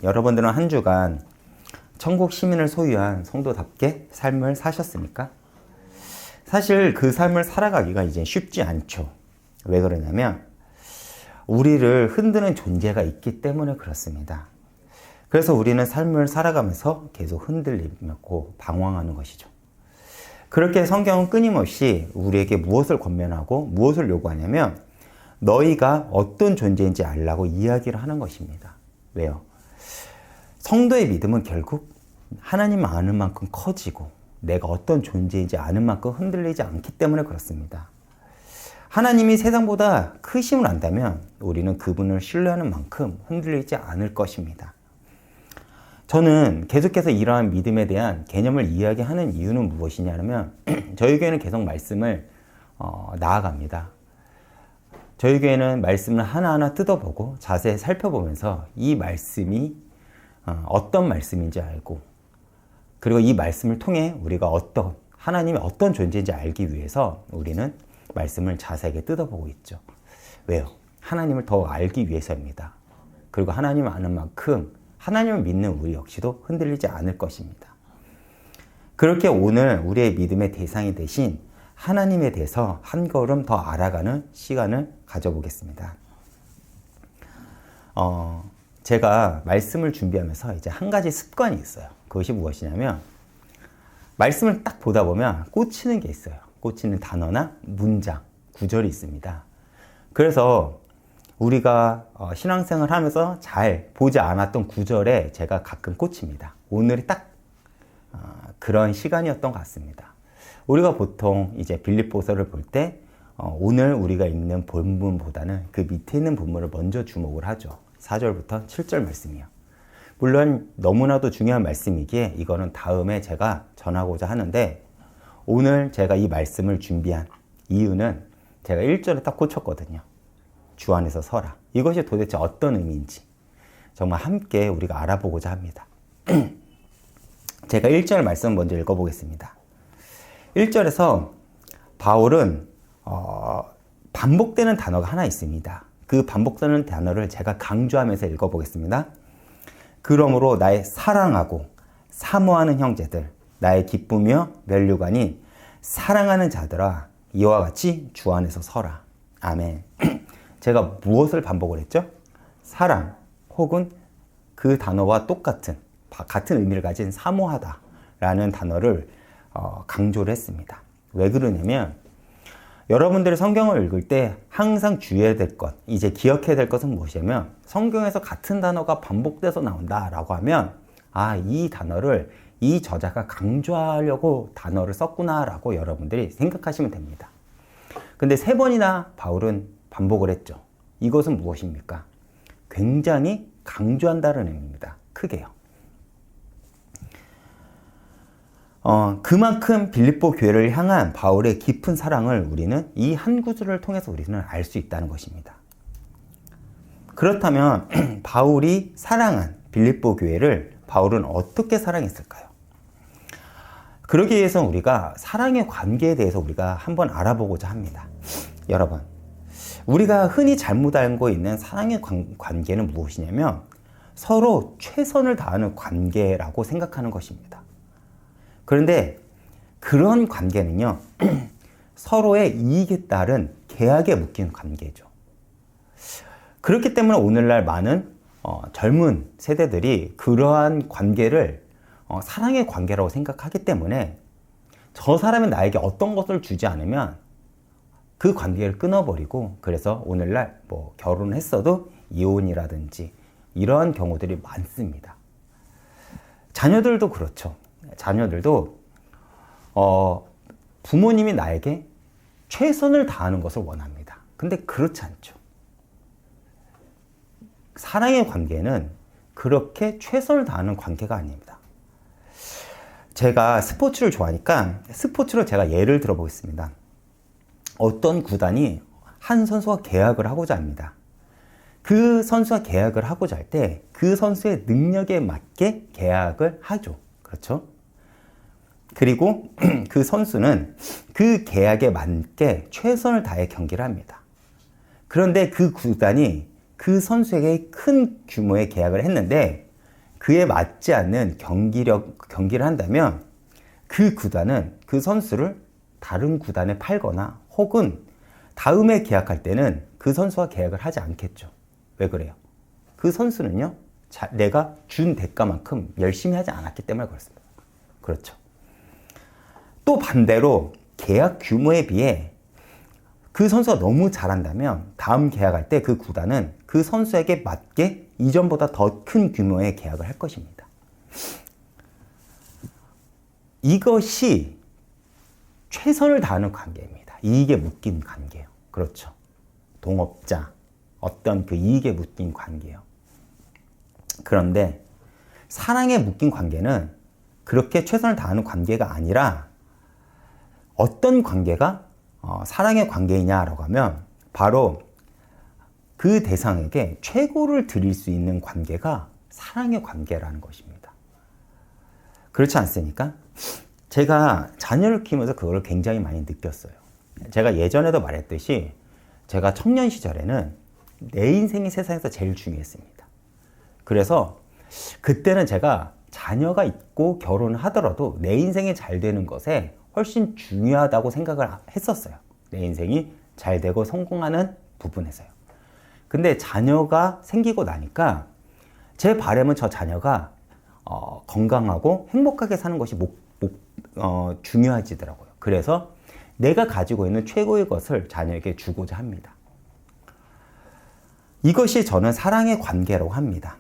여러분들은 한 주간 천국 시민을 소유한 성도답게 삶을 사셨습니까? 사실 그 삶을 살아가기가 이제 쉽지 않죠. 왜 그러냐면 우리를 흔드는 존재가 있기 때문에 그렇습니다. 그래서 우리는 삶을 살아가면서 계속 흔들리고 방황하는 것이죠. 그렇게 성경은 끊임없이 우리에게 무엇을 권면하고 무엇을 요구하냐면 너희가 어떤 존재인지 알라고 이야기를 하는 것입니다. 왜요? 성도의 믿음은 결국 하나님 아는 만큼 커지고 내가 어떤 존재인지 아는 만큼 흔들리지 않기 때문에 그렇습니다. 하나님이 세상보다 크심을 안다면 우리는 그분을 신뢰하는 만큼 흔들리지 않을 것입니다. 저는 계속해서 이러한 믿음에 대한 개념을 이야기하는 이유는 무엇이냐면 저희 교회는 계속 말씀을 나아갑니다. 저희 교회는 말씀을 하나하나 뜯어보고 자세히 살펴보면서 이 말씀이 어떤 말씀인지 알고 그리고 이 말씀을 통해 우리가 하나님이 어떤 존재인지 알기 위해서 우리는 말씀을 자세하게 뜯어보고 있죠. 왜요? 하나님을 더 알기 위해서입니다. 그리고 하나님을 아는 만큼 하나님을 믿는 우리 역시도 흔들리지 않을 것입니다. 그렇게 오늘 우리의 믿음의 대상이 되신 하나님에 대해서 한 걸음 더 알아가는 시간을 가져보겠습니다. 제가 말씀을 준비하면서 이제 한 가지 습관이 있어요. 그것이 무엇이냐면 말씀을 딱 보다 보면 꽂히는 게 있어요. 꽂히는 단어나 문장, 구절이 있습니다. 그래서 우리가 신앙생활 하면서 잘 보지 않았던 구절에 제가 가끔 꽂힙니다. 오늘이 딱 그런 시간이었던 것 같습니다. 우리가 보통 이제 빌립보서를 볼 때 오늘 우리가 읽는 본문보다는 그 밑에 있는 본문을 먼저 주목을 하죠. 4절부터 7절 말씀이요. 물론 너무나도 중요한 말씀이기에 이거는 다음에 제가 전하고자 하는데 오늘 제가 이 말씀을 준비한 이유는 제가 1절에 딱 꽂혔거든요. 주 안에서 서라. 이것이 도대체 어떤 의미인지 정말 함께 우리가 알아보고자 합니다. 제가 1절 말씀 먼저 읽어보겠습니다. 1절에서 바울은 반복되는 단어가 하나 있습니다. 그 반복되는 단어를 제가 강조하면서 읽어보겠습니다. 그러므로 나의 사랑하고 사모하는 형제들, 나의 기쁘며 면류관인 사랑하는 자들아 이와 같이 주 안에서 서라. 아멘. 제가 무엇을 반복을 했죠? 사랑 혹은 그 단어와 같은 의미를 가진 사모하다라는 단어를 강조를 했습니다. 왜 그러냐면 여러분들이 성경을 읽을 때 항상 주의해야 될 것, 이제 기억해야 될 것은 무엇이냐면 성경에서 같은 단어가 반복돼서 나온다라고 하면 이 단어를 이 저자가 강조하려고 단어를 썼구나라고 여러분들이 생각하시면 됩니다. 근데 3번이나 바울은 반복을 했죠. 이것은 무엇입니까? 굉장히 강조한다는 의미입니다. 크게요. 그만큼 빌립보 교회를 향한 바울의 깊은 사랑을 우리는 이 한 구절을 통해서 우리는 알 수 있다는 것입니다. 그렇다면 바울이 사랑한 빌립보 교회를 바울은 어떻게 사랑했을까요? 그러기 위해서 우리가 사랑의 관계에 대해서 우리가 한번 알아보고자 합니다. 여러분, 우리가 흔히 잘못 알고 있는 사랑의 관계는 무엇이냐면 서로 최선을 다하는 관계라고 생각하는 것입니다. 그런데 그런 관계는요, 서로의 이익에 따른 계약에 묶인 관계죠. 그렇기 때문에 오늘날 많은 젊은 세대들이 그러한 관계를 사랑의 관계라고 생각하기 때문에 저 사람이 나에게 어떤 것을 주지 않으면 그 관계를 끊어버리고 그래서 오늘날 결혼을 했어도 이혼이라든지 이러한 경우들이 많습니다. 자녀들도 그렇죠. 자녀들도 부모님이 나에게 최선을 다하는 것을 원합니다. 근데 그렇지 않죠. 사랑의 관계는 그렇게 최선을 다하는 관계가 아닙니다. 제가 스포츠를 좋아하니까 스포츠로 제가 예를 들어보겠습니다. 어떤 구단이 한 선수와 계약을 하고자 합니다. 그 선수와 계약을 하고자 할 때 그 선수의 능력에 맞게 계약을 하죠. 그렇죠? 그리고 그 선수는 그 계약에 맞게 최선을 다해 경기를 합니다. 그런데 그 구단이 그 그 선수에게 큰 규모의 계약을 했는데 그에 맞지 않는 경기를 한다면 그 구단은 그 선수를 다른 구단에 팔거나 혹은 다음에 계약할 때는 그 선수와 계약을 하지 않겠죠. 왜 그래요? 그 선수는요, 내가 준 대가만큼 열심히 하지 않았기 때문에 그렇습니다. 그렇죠. 또 반대로 계약 규모에 비해 그 선수가 너무 잘한다면 다음 계약할 때 그 구단은 그 선수에게 맞게 이전보다 더 큰 규모의 계약을 할 것입니다. 이것이 최선을 다하는 관계입니다. 이익에 묶인 관계예요. 그렇죠. 동업자, 어떤 그 이익에 묶인 관계예요. 그런데 사랑에 묶인 관계는 그렇게 최선을 다하는 관계가 아니라 어떤 관계가 사랑의 관계이냐라고 하면 바로 그 대상에게 최고를 드릴 수 있는 관계가 사랑의 관계라는 것입니다. 그렇지 않습니까? 제가 자녀를 키우면서 그걸 굉장히 많이 느꼈어요. 제가 예전에도 말했듯이 제가 청년 시절에는 내 인생이 세상에서 제일 중요했습니다. 그래서 그때는 제가 자녀가 있고 결혼을 하더라도 내 인생이 잘 되는 것에 훨씬 중요하다고 생각을 했었어요. 내 인생이 잘 되고 성공하는 부분에서요. 근데 자녀가 생기고 나니까 제 바람은 저 자녀가 건강하고 행복하게 사는 것이 중요해지더라고요. 그래서 내가 가지고 있는 최고의 것을 자녀에게 주고자 합니다. 이것이 저는 사랑의 관계라고 합니다.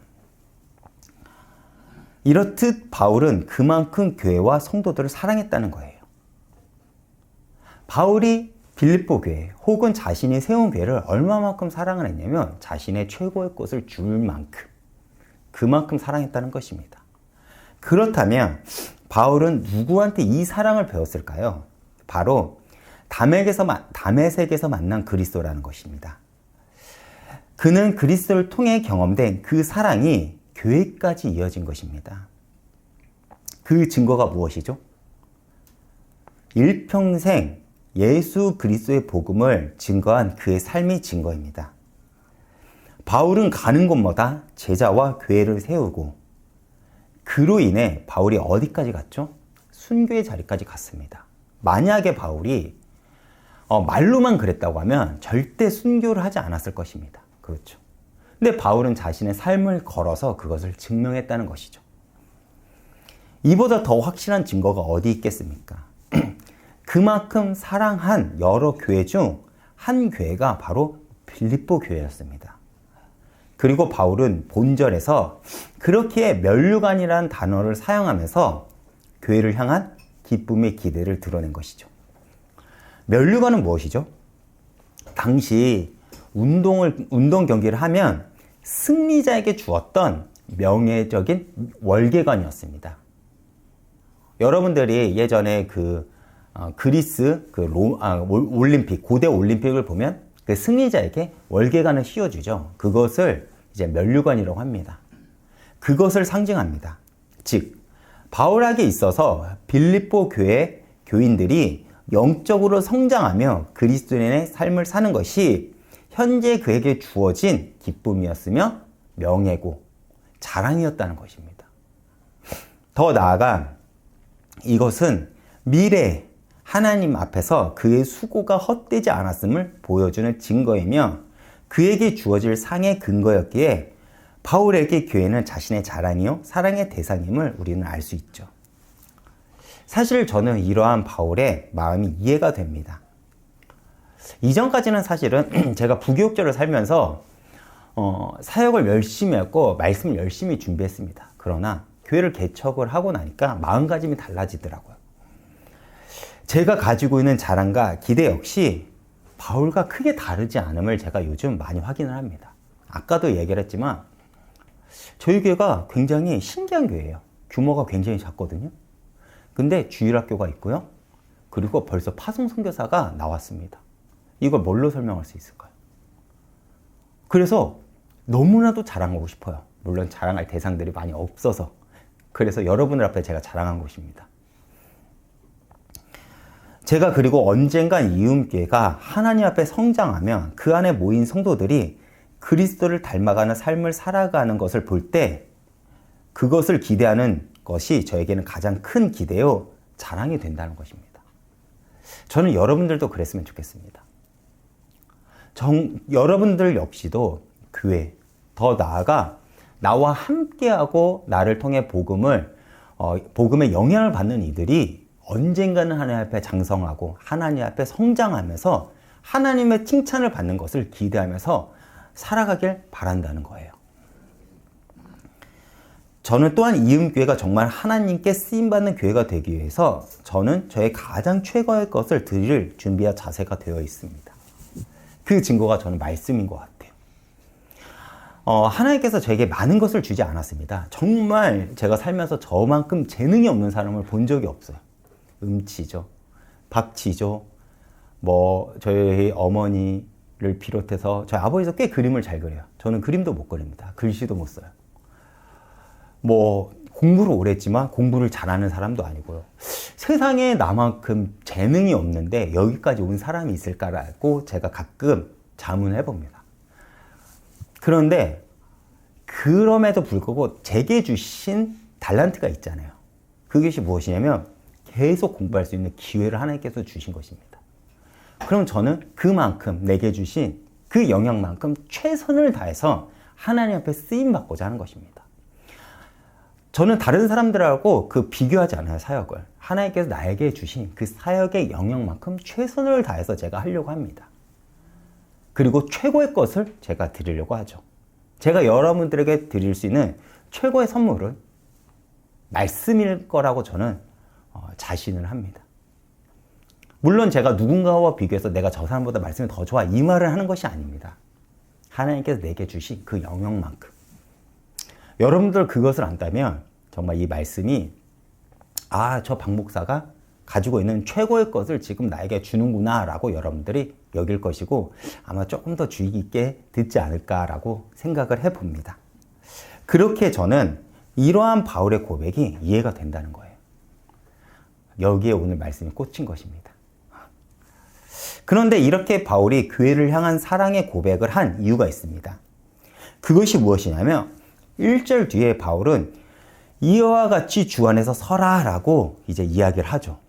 이렇듯 바울은 그만큼 교회와 성도들을 사랑했다는 거예요. 바울이 빌립보 교회 혹은 자신이 세운 교회를 얼마만큼 사랑을 했냐면 자신의 최고의 것을 줄 만큼 그만큼 사랑했다는 것입니다. 그렇다면 바울은 누구한테 이 사랑을 배웠을까요? 바로 다메섹에서 만난 그리스도라는 것입니다. 그는 그리스도를 통해 경험된 그 사랑이 교회까지 이어진 것입니다. 그 증거가 무엇이죠? 일평생 예수 그리스도의 복음을 증거한 그의 삶이 증거입니다. 바울은 가는 곳마다 제자와 교회를 세우고 그로 인해 바울이 어디까지 갔죠? 순교의 자리까지 갔습니다. 만약에 바울이 말로만 그랬다고 하면 절대 순교를 하지 않았을 것입니다. 그렇죠. 근데 바울은 자신의 삶을 걸어서 그것을 증명했다는 것이죠. 이보다 더 확실한 증거가 어디 있겠습니까? 그만큼 사랑한 여러 교회 중 한 교회가 바로 빌립보 교회였습니다. 그리고 바울은 본절에서 그렇게 면류관이라는 단어를 사용하면서 교회를 향한 기쁨의 기대를 드러낸 것이죠. 면류관은 무엇이죠? 당시 운동 경기를 하면 승리자에게 주었던 명예적인 월계관이었습니다. 여러분들이 예전에 그리스 올림픽, 고대 올림픽을 보면 그 승리자에게 월계관을 씌워주죠. 그것을 이제 면류관이라고 합니다. 그것을 상징합니다. 즉, 바울에게 있어서 빌립보 교회 교인들이 영적으로 성장하며 그리스도인의 삶을 사는 것이 현재 그에게 주어진 기쁨이었으며 명예고 자랑이었다는 것입니다. 더 나아가 이것은 미래 하나님 앞에서 그의 수고가 헛되지 않았음을 보여주는 증거이며 그에게 주어질 상의 근거였기에 바울에게 교회는 자신의 자랑이요 사랑의 대상임을 우리는 알 수 있죠. 사실 저는 이러한 바울의 마음이 이해가 됩니다. 이전까지는 사실은 제가 부교육자로 살면서 사역을 열심히 했고 말씀을 열심히 준비했습니다. 그러나 교회를 개척을 하고 나니까 마음가짐이 달라지더라고요. 제가 가지고 있는 자랑과 기대 역시 바울과 크게 다르지 않음을 제가 요즘 많이 확인을 합니다. 아까도 얘기를 했지만 저희 교회가 굉장히 신기한 교회예요. 규모가 굉장히 작거든요. 근데 주일학교가 있고요. 그리고 벌써 파송 선교사가 나왔습니다. 이걸 뭘로 설명할 수 있을까요? 그래서 너무나도 자랑하고 싶어요. 물론 자랑할 대상들이 많이 없어서. 그래서 여러분들 앞에 제가 자랑한 곳입니다. 제가 그리고 언젠간 이음교회가 하나님 앞에 성장하면 그 안에 모인 성도들이 그리스도를 닮아가는 삶을 살아가는 것을 볼 때 그것을 기대하는 것이 저에게는 가장 큰 기대요, 자랑이 된다는 것입니다. 저는 여러분들도 그랬으면 좋겠습니다. 여러분들 역시도 교회, 더 나아가 나와 함께하고 나를 통해 복음의 영향을 받는 이들이 언젠가는 하나님 앞에 장성하고 하나님 앞에 성장하면서 하나님의 칭찬을 받는 것을 기대하면서 살아가길 바란다는 거예요. 저는 또한 이음교회가 정말 하나님께 쓰임받는 교회가 되기 위해서 저는 저의 가장 최고의 것을 드릴 준비와 자세가 되어 있습니다. 그 증거가 저는 말씀인 것 같아요. 하나님께서 저에게 많은 것을 주지 않았습니다. 정말 제가 살면서 저만큼 재능이 없는 사람을 본 적이 없어요. 음치죠, 박치죠, 저희 어머니를 비롯해서 저희 아버지도 꽤 그림을 잘 그려요. 저는 그림도 못 그립니다. 글씨도 못 써요. 공부를 오래 했지만 공부를 잘하는 사람도 아니고요. 세상에 나만큼 재능이 없는데 여기까지 온 사람이 있을까라고 제가 가끔 자문해 봅니다. 그런데 그럼에도 불구하고 제게 주신 달란트가 있잖아요. 그것이 무엇이냐면 계속 공부할 수 있는 기회를 하나님께서 주신 것입니다. 그럼 저는 그만큼 내게 주신 그 영역만큼 최선을 다해서 하나님 앞에 쓰임받고자 하는 것입니다. 저는 다른 사람들하고 비교하지 않아요, 사역을. 하나님께서 나에게 주신 그 사역의 영역만큼 최선을 다해서 제가 하려고 합니다. 그리고 최고의 것을 제가 드리려고 하죠. 제가 여러분들에게 드릴 수 있는 최고의 선물은 말씀일 거라고 저는 자신을 합니다. 물론 제가 누군가와 비교해서 내가 저 사람보다 말씀이 더 좋아 이 말을 하는 것이 아닙니다. 하나님께서 내게 주신 그 영역만큼. 여러분들 그것을 안다면 정말 이 말씀이 저 박 목사가 가지고 있는 최고의 것을 지금 나에게 주는구나 라고 여러분들이 여길 것이고 아마 조금 더 주의 깊게 듣지 않을까라고 생각을 해봅니다. 그렇게 저는 이러한 바울의 고백이 이해가 된다는 거예요. 여기에 오늘 말씀이 꽂힌 것입니다. 그런데 이렇게 바울이 교회를 향한 사랑의 고백을 한 이유가 있습니다. 그것이 무엇이냐면 1절 뒤에 바울은 이와 같이 주 안에서 서라라고 이제 이야기를 하죠.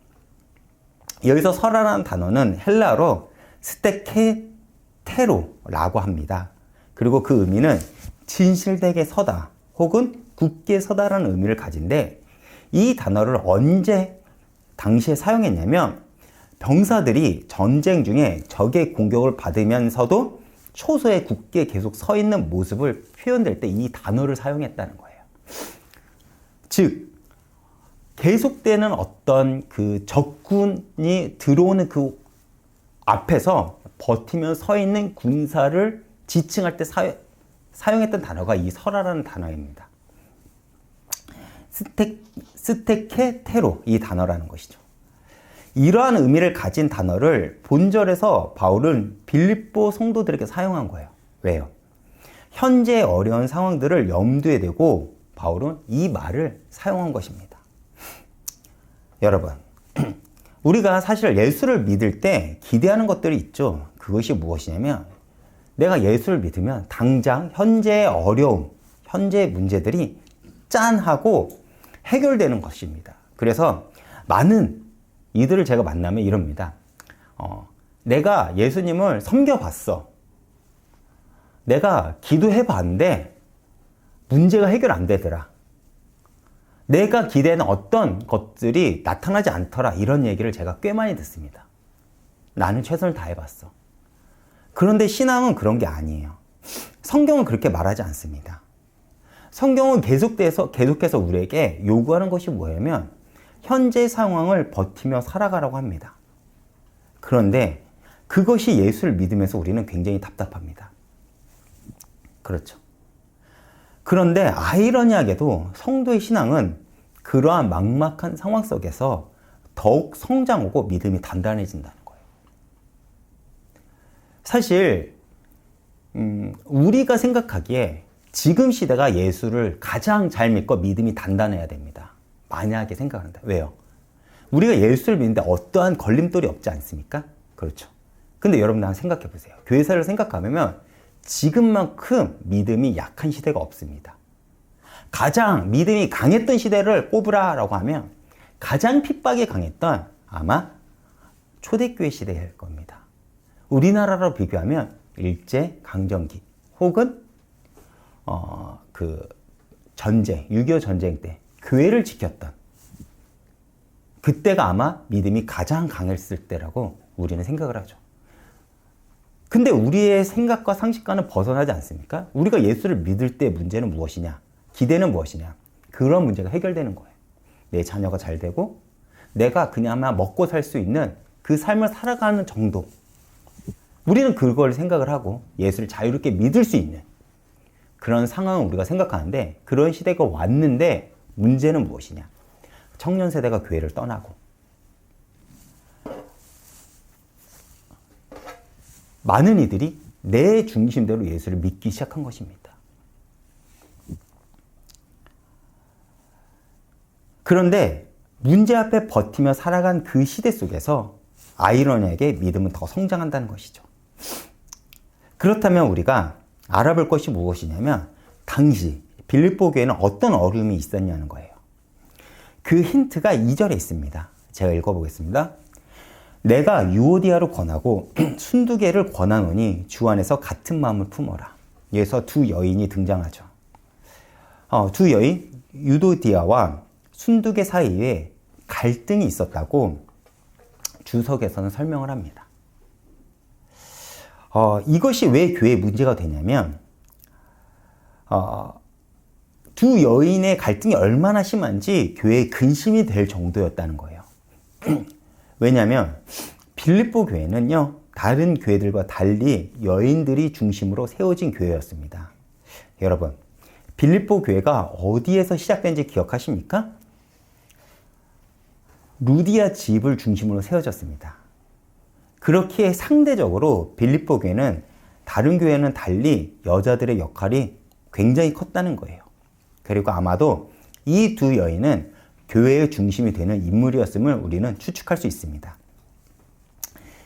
여기서 서라라는 단어는 헬라어로 스테케테로라고 합니다. 그리고 그 의미는 진실되게 서다 혹은 굳게 서다라는 의미를 가진데 이 단어를 언제 당시에 사용했냐면 병사들이 전쟁 중에 적의 공격을 받으면서도 초소에 굳게 계속 서 있는 모습을 표현될 때 이 단어를 사용했다는 거예요. 즉 계속되는 어떤 그 적군이 들어오는 그 앞에서 버티며 서 있는 군사를 지칭할 때 사용했던 단어가 이 서라라는 단어입니다. 스테케테로 이 단어라는 것이죠. 이러한 의미를 가진 단어를 본절에서 바울은 빌립보 성도들에게 사용한 거예요. 왜요? 현재 어려운 상황들을 염두에 두고 바울은 이 말을 사용한 것입니다. 여러분, 우리가 사실 예수를 믿을 때 기대하는 것들이 있죠. 그것이 무엇이냐면 내가 예수를 믿으면 당장 현재의 어려움, 현재의 문제들이 짠하고 해결되는 것입니다. 그래서 많은 이들을 제가 만나면 이럽니다. 내가 예수님을 섬겨봤어. 내가 기도해봤는데 문제가 해결 안 되더라. 내가 기대하는 어떤 것들이 나타나지 않더라. 이런 얘기를 제가 꽤 많이 듣습니다. 나는 최선을 다해봤어. 그런데 신앙은 그런 게 아니에요. 성경은 그렇게 말하지 않습니다. 성경은 계속해서 우리에게 요구하는 것이 뭐냐면 현재 상황을 버티며 살아가라고 합니다. 그런데 그것이 예수를 믿으면서 우리는 굉장히 답답합니다. 그렇죠. 그런데 아이러니하게도 성도의 신앙은 그러한 막막한 상황 속에서 더욱 성장하고 믿음이 단단해진다는 거예요. 사실 우리가 생각하기에 지금 시대가 예수를 가장 잘 믿고 믿음이 단단해야 됩니다. 만약에 생각한다. 왜요? 우리가 예수를 믿는데 어떠한 걸림돌이 없지 않습니까? 그렇죠. 근데 여러분 한번 생각해 보세요. 교회사를 생각하면 지금만큼 믿음이 약한 시대가 없습니다. 가장 믿음이 강했던 시대를 꼽으라라고 하면 가장 핍박이 강했던 아마 초대교회 시대일 겁니다. 우리나라로 비교하면 일제 강점기 혹은 전쟁, 6.25 전쟁 때 교회를 지켰던 그때가 아마 믿음이 가장 강했을 때라고 우리는 생각을 하죠. 근데 우리의 생각과 상식과는 벗어나지 않습니까? 우리가 예수를 믿을 때 문제는 무엇이냐? 기대는 무엇이냐? 그런 문제가 해결되는 거예요. 내 자녀가 잘 되고 내가 그나마 먹고 살 수 있는 그 삶을 살아가는 정도. 우리는 그걸 생각을 하고 예수를 자유롭게 믿을 수 있는 그런 상황을 우리가 생각하는데 그런 시대가 왔는데 문제는 무엇이냐? 청년 세대가 교회를 떠나고 많은 이들이 내 중심대로 예수를 믿기 시작한 것입니다. 그런데 문제 앞에 버티며 살아간 그 시대 속에서 아이러니하게 믿음은 더 성장한다는 것이죠. 그렇다면 우리가 알아볼 것이 무엇이냐면 당시 빌립보 교회는 어떤 어려움이 있었냐는 거예요. 그 힌트가 2절에 있습니다. 제가 읽어보겠습니다. 내가 유오디아로 권하고 순두개를 권하노니 주 안에서 같은 마음을 품어라. 여기서 두 여인이 등장하죠. 두 여인 유도디아와 순두개 사이에 갈등이 있었다고 주석에서는 설명을 합니다. 이것이 왜 교회에 문제가 되냐면 두 여인의 갈등이 얼마나 심한지 교회에 근심이 될 정도였다는 거예요. 왜냐하면 빌립보 교회는요, 다른 교회들과 달리 여인들이 중심으로 세워진 교회였습니다. 여러분, 빌립보 교회가 어디에서 시작된지 기억하십니까? 루디아 집을 중심으로 세워졌습니다. 그렇기에 상대적으로 빌립보 교회는 다른 교회는 달리 여자들의 역할이 굉장히 컸다는 거예요. 그리고 아마도 이 두 여인은 교회의 중심이 되는 인물이었음을 우리는 추측할 수 있습니다.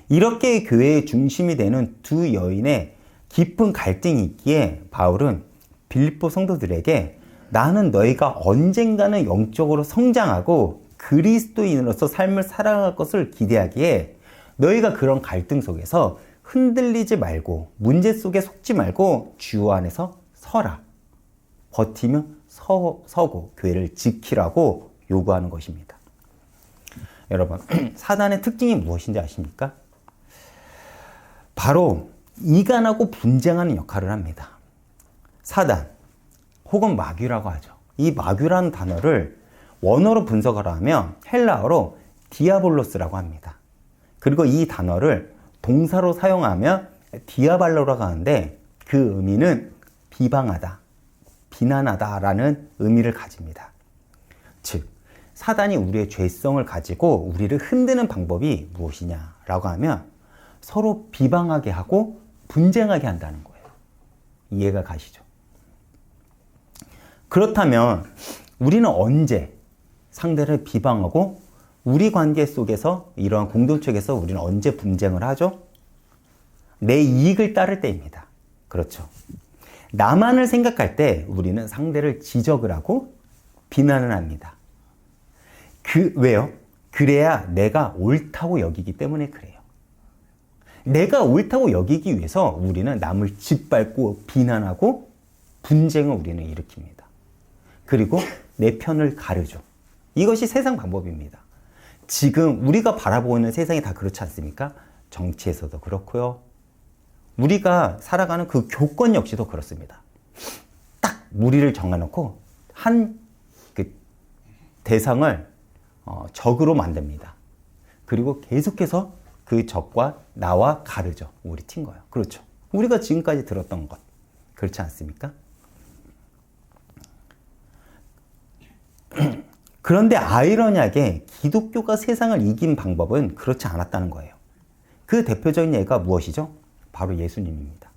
이렇게 교회의 중심이 되는 두 여인의 깊은 갈등이 있기에 바울은 빌립보 성도들에게 나는 너희가 언젠가는 영적으로 성장하고 그리스도인으로서 삶을 살아갈 것을 기대하기에 너희가 그런 갈등 속에서 흔들리지 말고 문제 속에 속지 말고 주 안에서 서라. 버티며 서고 교회를 지키라고 요구하는 것입니다. 여러분, 사단의 특징이 무엇인지 아십니까? 바로 이간하고 분쟁하는 역할을 합니다. 사단 혹은 마귀라고 하죠. 이 마귀라는 단어를 원어로 분석을 하면 헬라어로 디아볼로스라고 합니다. 그리고 이 단어를 동사로 사용하면 디아발로라고 하는데 그 의미는 비방하다, 비난하다라는 의미를 가집니다. 즉, 사단이 우리의 죄성을 가지고 우리를 흔드는 방법이 무엇이냐라고 하면 서로 비방하게 하고 분쟁하게 한다는 거예요. 이해가 가시죠? 그렇다면 우리는 언제 상대를 비방하고 우리 관계 속에서 이러한 공동체에서 우리는 언제 분쟁을 하죠? 내 이익을 따를 때입니다. 그렇죠. 나만을 생각할 때 우리는 상대를 지적을 하고 비난을 합니다. 왜요? 그래야 내가 옳다고 여기기 때문에 그래요. 내가 옳다고 여기기 위해서 우리는 남을 짓밟고 비난하고 분쟁을 우리는 일으킵니다. 그리고 내 편을 가르죠. 이것이 세상 방법입니다. 지금 우리가 바라보는 세상이 다 그렇지 않습니까? 정치에서도 그렇고요. 우리가 살아가는 그 교권 역시도 그렇습니다. 딱 무리를 정해놓고 한 대상을 적으로 만듭니다. 그리고 계속해서 그 적과 나와 가르죠. 우리 팀 거예요. 그렇죠. 우리가 지금까지 들었던 것. 그렇지 않습니까? 그런데 아이러니하게 기독교가 세상을 이긴 방법은 그렇지 않았다는 거예요. 그 대표적인 예가 무엇이죠? 바로 예수님입니다.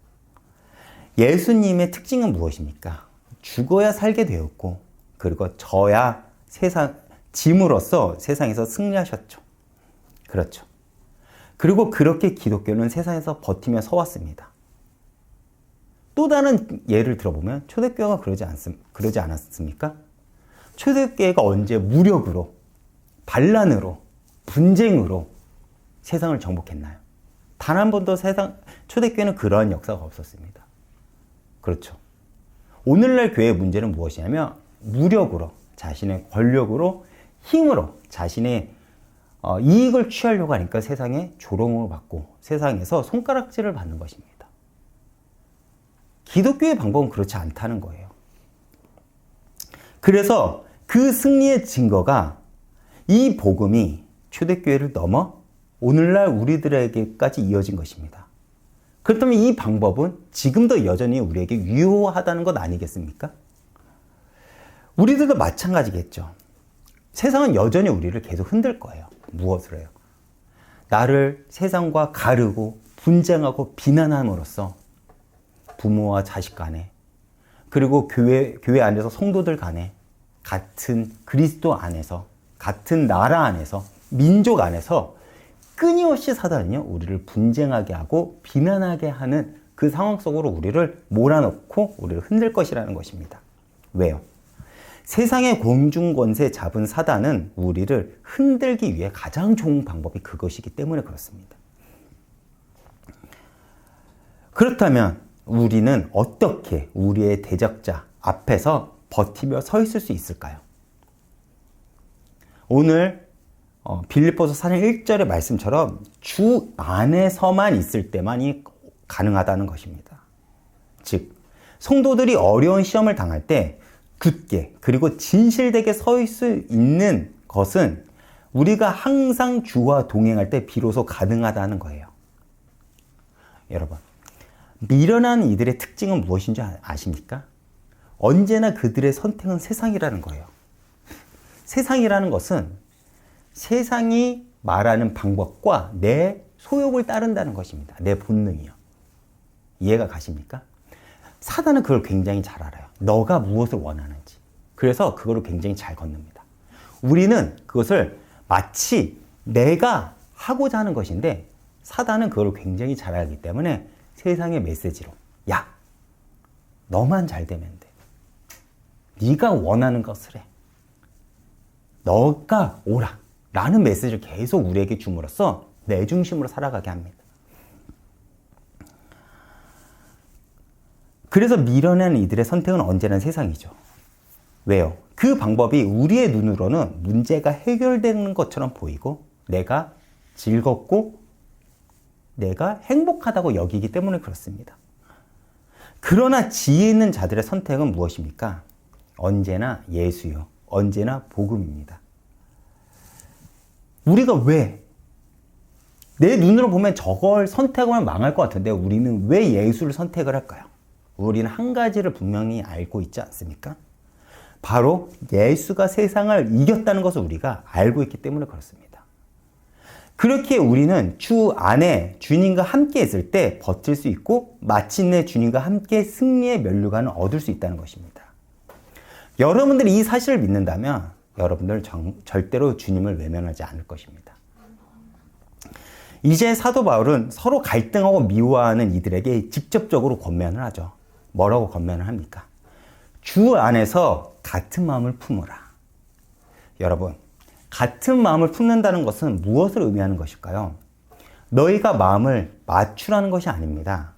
예수님의 특징은 무엇입니까? 죽어야 살게 되었고, 그리고 져야 짐으로써 세상에서 승리하셨죠. 그렇죠. 그리고 그렇게 기독교는 세상에서 버티며 서왔습니다. 또 다른 예를 들어보면 초대교회가 그러지 않았습니까? 초대교회가 언제 무력으로, 반란으로, 분쟁으로 세상을 정복했나요? 단 한 번도 초대교회는 그러한 역사가 없었습니다. 그렇죠. 오늘날 교회의 문제는 무엇이냐면 무력으로, 자신의 권력으로, 힘으로 자신의 이익을 취하려고 하니까 세상에 조롱을 받고 세상에서 손가락질을 받는 것입니다. 기독교의 방법은 그렇지 않다는 거예요. 그래서 그 승리의 증거가 이 복음이 초대교회를 넘어 오늘날 우리들에게까지 이어진 것입니다. 그렇다면 이 방법은 지금도 여전히 우리에게 유효하다는 것 아니겠습니까? 우리들도 마찬가지겠죠. 세상은 여전히 우리를 계속 흔들 거예요. 무엇을 해요? 나를 세상과 가르고 분쟁하고 비난함으로써 부모와 자식 간에, 그리고 교회 안에서 성도들 간에, 같은 그리스도 안에서, 같은 나라 안에서, 민족 안에서 끊임없이 사단은요, 우리를 분쟁하게 하고 비난하게 하는 그 상황 속으로 우리를 몰아넣고 우리를 흔들 것이라는 것입니다. 왜요? 세상의 공중권세 잡은 사단은 우리를 흔들기 위해 가장 좋은 방법이 그것이기 때문에 그렇습니다. 그렇다면 우리는 어떻게 우리의 대적자 앞에서 버티며 서 있을 수 있을까요? 오늘 빌립보서 4장 1절의 말씀처럼 주 안에서만 있을 때만이 가능하다는 것입니다. 즉, 성도들이 어려운 시험을 당할 때 굳게 그리고 진실되게 서 있을 수 있는 것은 우리가 항상 주와 동행할 때 비로소 가능하다는 거예요. 여러분, 미련한 이들의 특징은 무엇인지 아십니까? 언제나 그들의 선택은 세상이라는 거예요. 세상이라는 것은 세상이 말하는 방법과 내 소욕을 따른다는 것입니다. 내 본능이요. 이해가 가십니까? 사단은 그걸 굉장히 잘 알아요. 너가 무엇을 원하는지. 그래서 그거를 굉장히 잘 건넙니다. 우리는 그것을 마치 내가 하고자 하는 것인데 사단은 그걸 굉장히 잘 알기 때문에 세상의 메시지로, 야, 너만 잘 되면 돼. 네가 원하는 것을 해. 너가 오라. 라는 메시지를 계속 우리에게 줌으로써 내 중심으로 살아가게 합니다. 그래서 미련한 이들의 선택은 언제나 세상이죠. 왜요? 그 방법이 우리의 눈으로는 문제가 해결되는 것처럼 보이고 내가 즐겁고 내가 행복하다고 여기기 때문에 그렇습니다. 그러나 지혜 있는 자들의 선택은 무엇입니까? 언제나 예수요. 언제나 복음입니다. 우리가 왜? 내 눈으로 보면 저걸 선택하면 망할 것 같은데 우리는 왜 예수를 선택을 할까요? 우리는 한 가지를 분명히 알고 있지 않습니까? 바로 예수가 세상을 이겼다는 것을 우리가 알고 있기 때문에 그렇습니다. 그렇게 우리는 주 안에 주님과 함께 있을 때 버틸 수 있고 마침내 주님과 함께 승리의 면류관을 얻을 수 있다는 것입니다. 여러분들이 이 사실을 믿는다면 여러분들 절대로 주님을 외면하지 않을 것입니다. 이제 사도 바울은 서로 갈등하고 미워하는 이들에게 직접적으로 권면을 하죠. 뭐라고 권면을 합니까? 주 안에서 같은 마음을 품으라. 여러분, 같은 마음을 품는다는 것은 무엇을 의미하는 것일까요? 너희가 마음을 맞추라는 것이 아닙니다.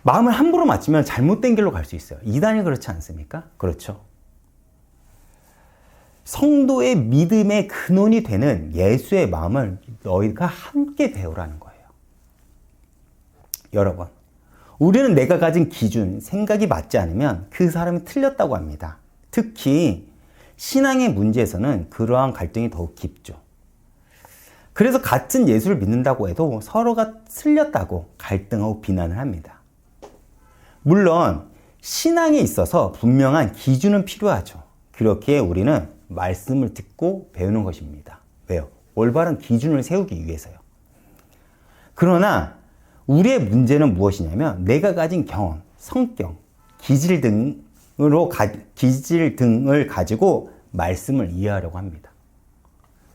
마음을 함부로 맞추면 잘못된 길로 갈 수 있어요. 이단이 그렇지 않습니까? 그렇죠. 성도의 믿음의 근원이 되는 예수의 마음을 너희가 함께 배우라는 거예요. 여러분, 우리는 내가 가진 기준, 생각이 맞지 않으면 그 사람이 틀렸다고 합니다. 특히 신앙의 문제에서는 그러한 갈등이 더욱 깊죠. 그래서 같은 예수를 믿는다고 해도 서로가 틀렸다고 갈등하고 비난을 합니다. 물론 신앙에 있어서 분명한 기준은 필요하죠. 그렇기에 우리는 말씀을 듣고 배우는 것입니다. 왜요? 올바른 기준을 세우기 위해서요. 그러나 우리의 문제는 무엇이냐면 내가 가진 경험, 성격, 기질 등을 가지고 말씀을 이해하려고 합니다.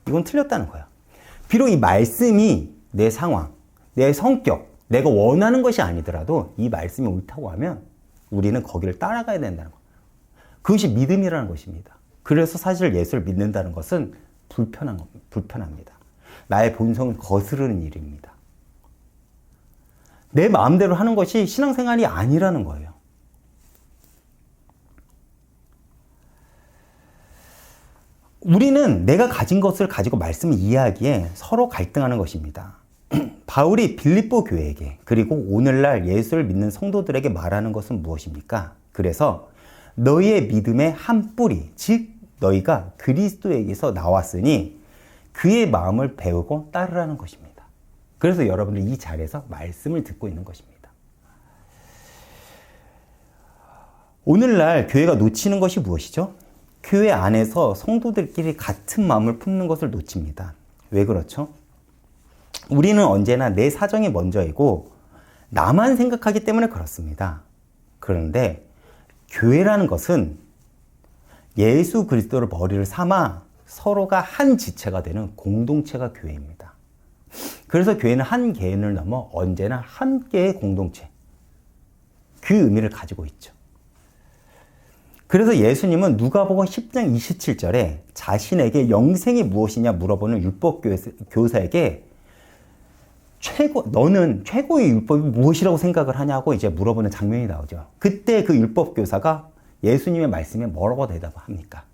이건 틀렸다는 거예요. 비록 이 말씀이 내 상황, 내 성격, 내가 원하는 것이 아니더라도 이 말씀이 옳다고 하면 우리는 거기를 따라가야 된다는 것. 그것이 믿음이라는 것입니다. 그래서 사실 예수를 믿는다는 것은 불편합니다. 나의 본성을 거스르는 일입니다. 내 마음대로 하는 것이 신앙생활이 아니라는 거예요. 우리는 내가 가진 것을 가지고 말씀을 이해하기에 서로 갈등하는 것입니다. 바울이 빌립보 교회에게 그리고 오늘날 예수를 믿는 성도들에게 말하는 것은 무엇입니까? 그래서 너희의 믿음의 한 뿌리, 즉 너희가 그리스도에게서 나왔으니 그의 마음을 배우고 따르라는 것입니다. 그래서 여러분들 이 자리에서 말씀을 듣고 있는 것입니다. 오늘날 교회가 놓치는 것이 무엇이죠? 교회 안에서 성도들끼리 같은 마음을 품는 것을 놓칩니다. 왜 그렇죠? 우리는 언제나 내 사정이 먼저이고 나만 생각하기 때문에 그렇습니다. 그런데 교회라는 것은 예수 그리스도를 머리를 삼아 서로가 한 지체가 되는 공동체가 교회입니다. 그래서 교회는 한 개인을 넘어 언제나 함께의 공동체, 그 의미를 가지고 있죠. 그래서 예수님은 누가복음 10장 27절에 자신에게 영생이 무엇이냐 물어보는 율법교사에게 너는 최고의 율법이 무엇이라고 생각을 하냐고 이제 물어보는 장면이 나오죠. 그때 그 율법교사가 예수님의 말씀에 뭐라고 대답합니까?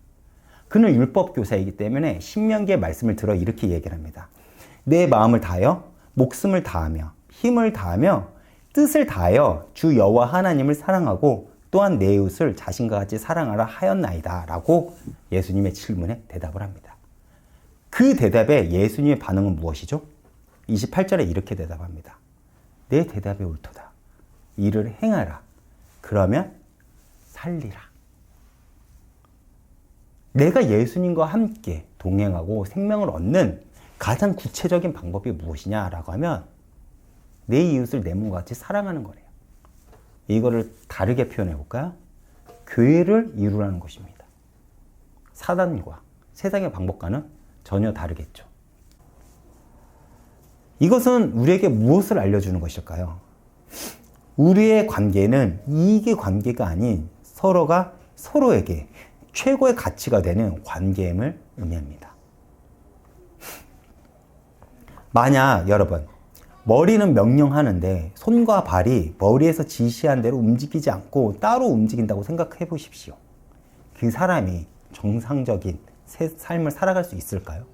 그는 율법교사이기 때문에 신명기의 말씀을 들어 이렇게 얘기를 합니다. 내 마음을 다하여 목숨을 다하며 힘을 다하며 뜻을 다하여 주 여호와 하나님을 사랑하고 또한 내 이웃을 자신과 같이 사랑하라 하였나이다 라고 예수님의 질문에 대답을 합니다. 그 대답에 예수님의 반응은 무엇이죠? 28절에 이렇게 대답합니다. 내 대답이 옳도다. 이를 행하라. 그러면 살리라. 내가 예수님과 함께 동행하고 생명을 얻는 가장 구체적인 방법이 무엇이냐라고 하면 내 이웃을 내 몸과 같이 사랑하는 거래요. 이거를 다르게 표현해 볼까요? 교회를 이루라는 것입니다. 사단과 세상의 방법과는 전혀 다르겠죠. 이것은 우리에게 무엇을 알려주는 것일까요? 우리의 관계는 이익의 관계가 아닌 서로가 서로에게 최고의 가치가 되는 관계임을 의미합니다. 만약 여러분, 머리는 명령하는데 손과 발이 머리에서 지시한 대로 움직이지 않고 따로 움직인다고 생각해 보십시오. 그 사람이 정상적인 삶을 살아갈 수 있을까요?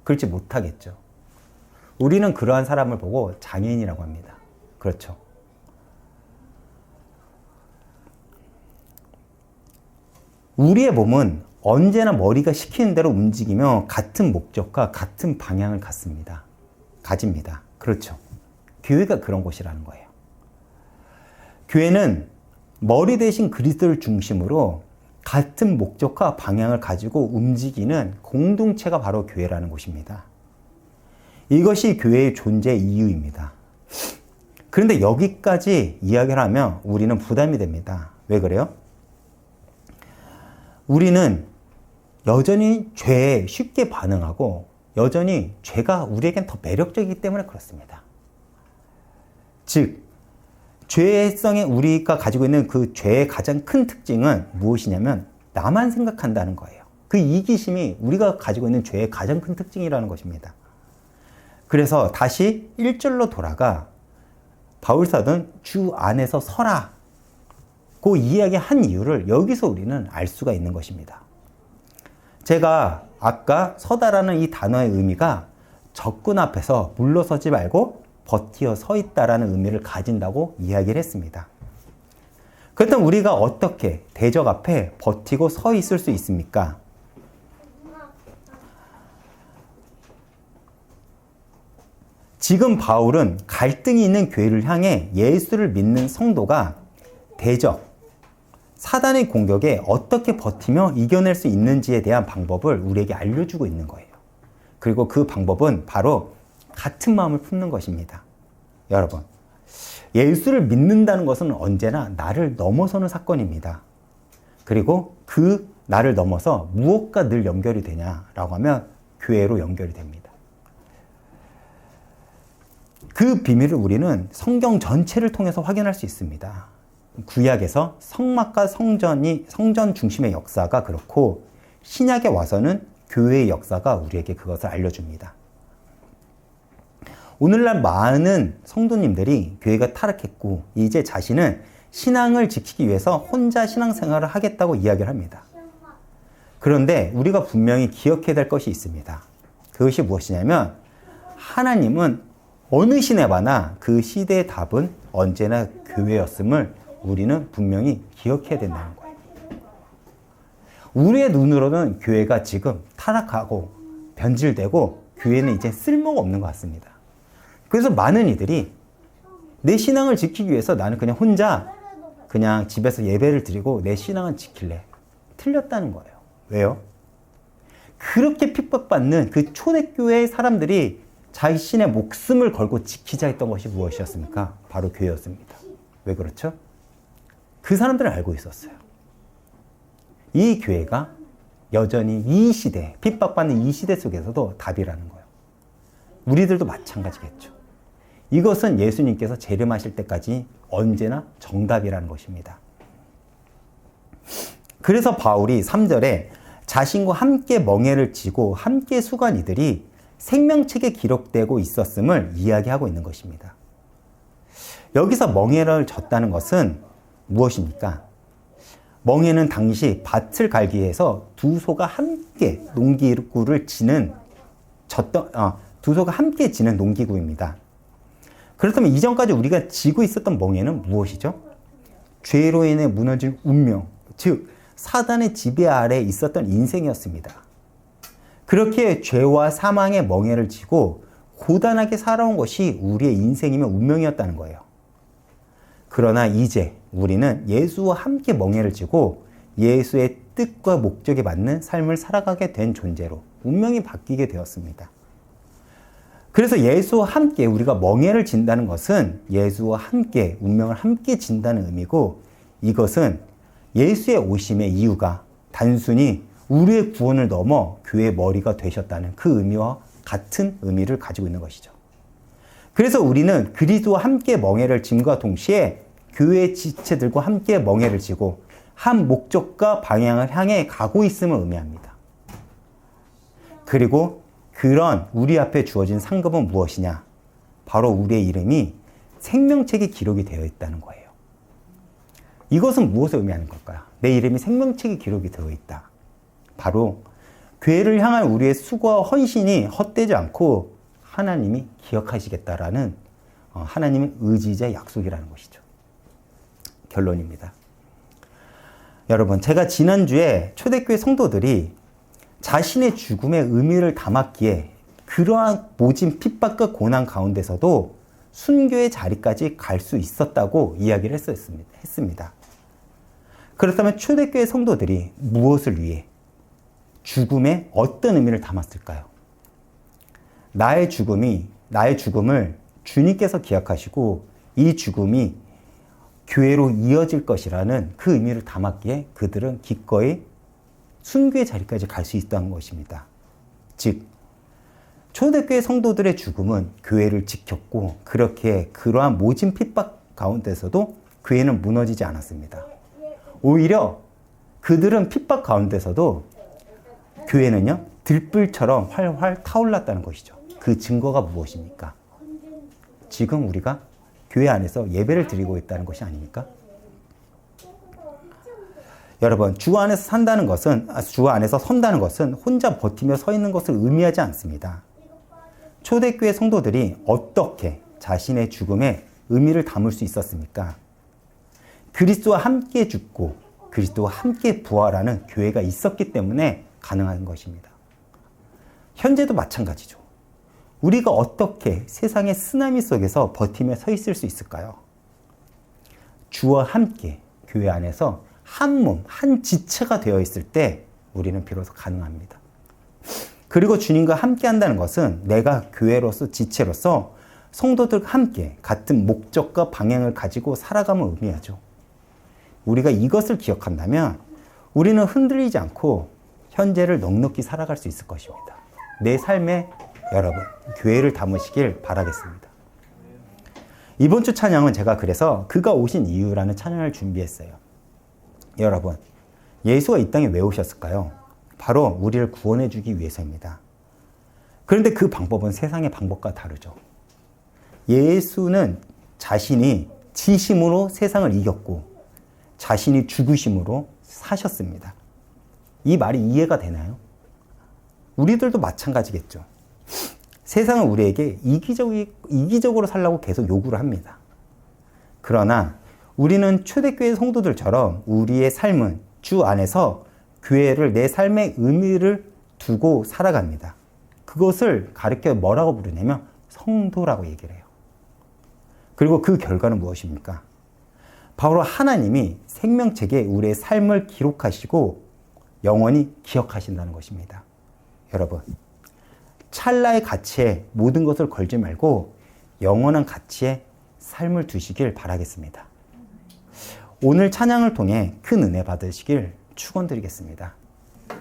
그렇지 못하겠죠. 우리는 그러한 사람을 보고 장애인이라고 합니다. 그렇죠. 우리의 몸은 언제나 머리가 시키는 대로 움직이며 같은 목적과 같은 방향을 가집니다. 그렇죠. 교회가 그런 곳이라는 거예요. 교회는 머리 대신 그리스도를 중심으로 같은 목적과 방향을 가지고 움직이는 공동체가 바로 교회라는 곳입니다. 이것이 교회의 존재 이유입니다. 그런데 여기까지 이야기를 하면 우리는 부담이 됩니다. 왜 그래요? 우리는 여전히 죄에 쉽게 반응하고 여전히 죄가 우리에겐 더 매력적이기 때문에 그렇습니다. 즉, 죄성에 우리가 가지고 있는 그 죄의 가장 큰 특징은 무엇이냐면 나만 생각한다는 거예요. 그 이기심이 우리가 가지고 있는 죄의 가장 큰 특징이라는 것입니다. 그래서 다시 1절로 돌아가 바울사도는 주 안에서 서라 그 이야기한 이유를 여기서 우리는 알 수가 있는 것입니다. 제가 아까 서다라는 이 단어의 의미가 적군 앞에서 물러서지 말고 버티어 서 있다라는 의미를 가진다고 이야기를 했습니다. 그렇다면 우리가 어떻게 대적 앞에 버티고 서 있을 수 있습니까? 지금 바울은 갈등이 있는 교회를 향해 예수를 믿는 성도가 대적, 사단의 공격에 어떻게 버티며 이겨낼 수 있는지에 대한 방법을 우리에게 알려주고 있는 거예요. 그리고 그 방법은 바로 같은 마음을 품는 것입니다. 여러분, 예수를 믿는다는 것은 언제나 나를 넘어서는 사건입니다. 그리고 그 나를 넘어서 무엇과 늘 연결이 되냐라고 하면 교회로 연결이 됩니다. 그 비밀을 우리는 성경 전체를 통해서 확인할 수 있습니다. 구약에서 성막과 성전 중심의 역사가 그렇고, 신약에 와서는 교회의 역사가 우리에게 그것을 알려줍니다. 오늘날 많은 성도님들이 교회가 타락했고 이제 자신은 신앙을 지키기 위해서 혼자 신앙생활을 하겠다고 이야기를 합니다. 그런데 우리가 분명히 기억해야 될 것이 있습니다. 그것이 무엇이냐면, 하나님은 어느 시대마다 그 시대의 답은 언제나 교회였음을 우리는 분명히 기억해야 된다는 거예요. 우리의 눈으로는 교회가 지금 타락하고 변질되고 교회는 이제 쓸모가 없는 것 같습니다. 그래서 많은 이들이 내 신앙을 지키기 위해서 나는 그냥 혼자 그냥 집에서 예배를 드리고 내 신앙은 지킬래. 틀렸다는 거예요. 왜요? 그렇게 핍박받는 그 초대교회의 사람들이 자신의 목숨을 걸고 지키자 했던 것이 무엇이었습니까? 바로 교회였습니다. 왜 그렇죠? 그 사람들은 알고 있었어요. 이 교회가 여전히 이 시대, 핍박받는 이 시대 속에서도 답이라는 거예요. 우리들도 마찬가지겠죠. 이것은 예수님께서 재림하실 때까지 언제나 정답이라는 것입니다. 그래서 바울이 3절에 자신과 함께 멍에를 지고 함께 수고한 이들이 생명책에 기록되고 있었음을 이야기하고 있는 것입니다. 여기서 멍에를 졌다는 것은 무엇입니까? 멍에는 당시 밭을 갈기 위해서 두 소가 함께 농기구를 지는 두 소가 함께 지는 농기구입니다. 그렇다면 이전까지 우리가 지고 있었던 멍에는 무엇이죠? 죄로 인해 무너진 운명, 즉 사단의 지배 아래 있었던 인생이었습니다. 그렇게 죄와 사망의 멍에를 지고 고단하게 살아온 것이 우리의 인생이며 운명이었다는 거예요. 그러나 이제 우리는 예수와 함께 멍에를 지고 예수의 뜻과 목적에 맞는 삶을 살아가게 된 존재로 운명이 바뀌게 되었습니다. 그래서 예수와 함께 우리가 멍에를 진다는 것은 예수와 함께 운명을 함께 진다는 의미고, 이것은 예수의 오심의 이유가 단순히 우리의 구원을 넘어 교회의 머리가 되셨다는 그 의미와 같은 의미를 가지고 있는 것이죠. 그래서 우리는 그리스도와 함께 멍에를 짐과 동시에 교회의 지체들과 함께 멍에를 지고 한 목적과 방향을 향해 가고 있음을 의미합니다. 그리고 그런 우리 앞에 주어진 상급은 무엇이냐? 바로 우리의 이름이 생명책에 기록이 되어 있다는 거예요. 이것은 무엇을 의미하는 걸까요? 내 이름이 생명책에 기록이 되어 있다. 바로 교회를 향한 우리의 수고와 헌신이 헛되지 않고 하나님이 기억하시겠다라는 하나님의 의지자 약속이라는 것이죠. 결론입니다. 여러분, 제가 지난주에 초대교회 성도들이 자신의 죽음의 의미를 담았기에 그러한 모진 핍박과 고난 가운데서도 순교의 자리까지 갈 수 있었다고 이야기를 했습니다. 그렇다면 초대교회 성도들이 무엇을 위해 죽음에 어떤 의미를 담았을까요? 나의 죽음을 주님께서 기억하시고 이 죽음이 교회로 이어질 것이라는 그 의미를 담았기에 그들은 기꺼이 순교의 자리까지 갈 수 있다는 것입니다. 즉, 초대교회 성도들의 죽음은 교회를 지켰고, 그렇게 그러한 모진 핍박 가운데서도 교회는 무너지지 않았습니다. 오히려 그들은 핍박 가운데서도 교회는요, 들불처럼 활활 타올랐다는 것이죠. 그 증거가 무엇입니까? 지금 우리가 교회 안에서 예배를 드리고 있다는 것이 아닙니까? 여러분, 주 안에서 선다는 것은 혼자 버티며 서 있는 것을 의미하지 않습니다. 초대교회 성도들이 어떻게 자신의 죽음에 의미를 담을 수 있었습니까? 그리스도와 함께 죽고 그리스도와 함께 부활하는 교회가 있었기 때문에 가능한 것입니다. 현재도 마찬가지죠. 우리가 어떻게 세상의 쓰나미 속에서 버티며 서 있을 수 있을까요? 주와 함께 교회 안에서 한 몸, 한 지체가 되어 있을 때 우리는 비로소 가능합니다. 그리고 주님과 함께 한다는 것은 내가 교회로서 지체로서 성도들과 함께 같은 목적과 방향을 가지고 살아감을 의미하죠. 우리가 이것을 기억한다면 우리는 흔들리지 않고 현재를 넉넉히 살아갈 수 있을 것입니다. 내 삶에 여러분, 교회를 담으시길 바라겠습니다. 이번 주 찬양은 제가 그래서 그가 오신 이유라는 찬양을 준비했어요. 여러분, 예수가 이 땅에 왜 오셨을까요? 바로 우리를 구원해 주기 위해서입니다. 그런데 그 방법은 세상의 방법과 다르죠. 예수는 자신이 지심으로 세상을 이겼고 자신이 죽으심으로 사셨습니다. 이 말이 이해가 되나요? 우리들도 마찬가지겠죠. 세상은 우리에게 이기적으로 살라고 계속 요구를 합니다. 그러나 우리는 초대교회 성도들처럼 우리의 삶은 주 안에서 교회를 내 삶의 의미를 두고 살아갑니다. 그것을 가르쳐 뭐라고 부르냐면 성도라고 얘기를 해요. 그리고 그 결과는 무엇입니까? 바로 하나님이 생명책에 우리의 삶을 기록하시고 영원히 기억하신다는 것입니다. 여러분, 찰나의 가치에 모든 것을 걸지 말고 영원한 가치에 삶을 두시길 바라겠습니다. 오늘 찬양을 통해 큰 은혜 받으시길 축원드리겠습니다.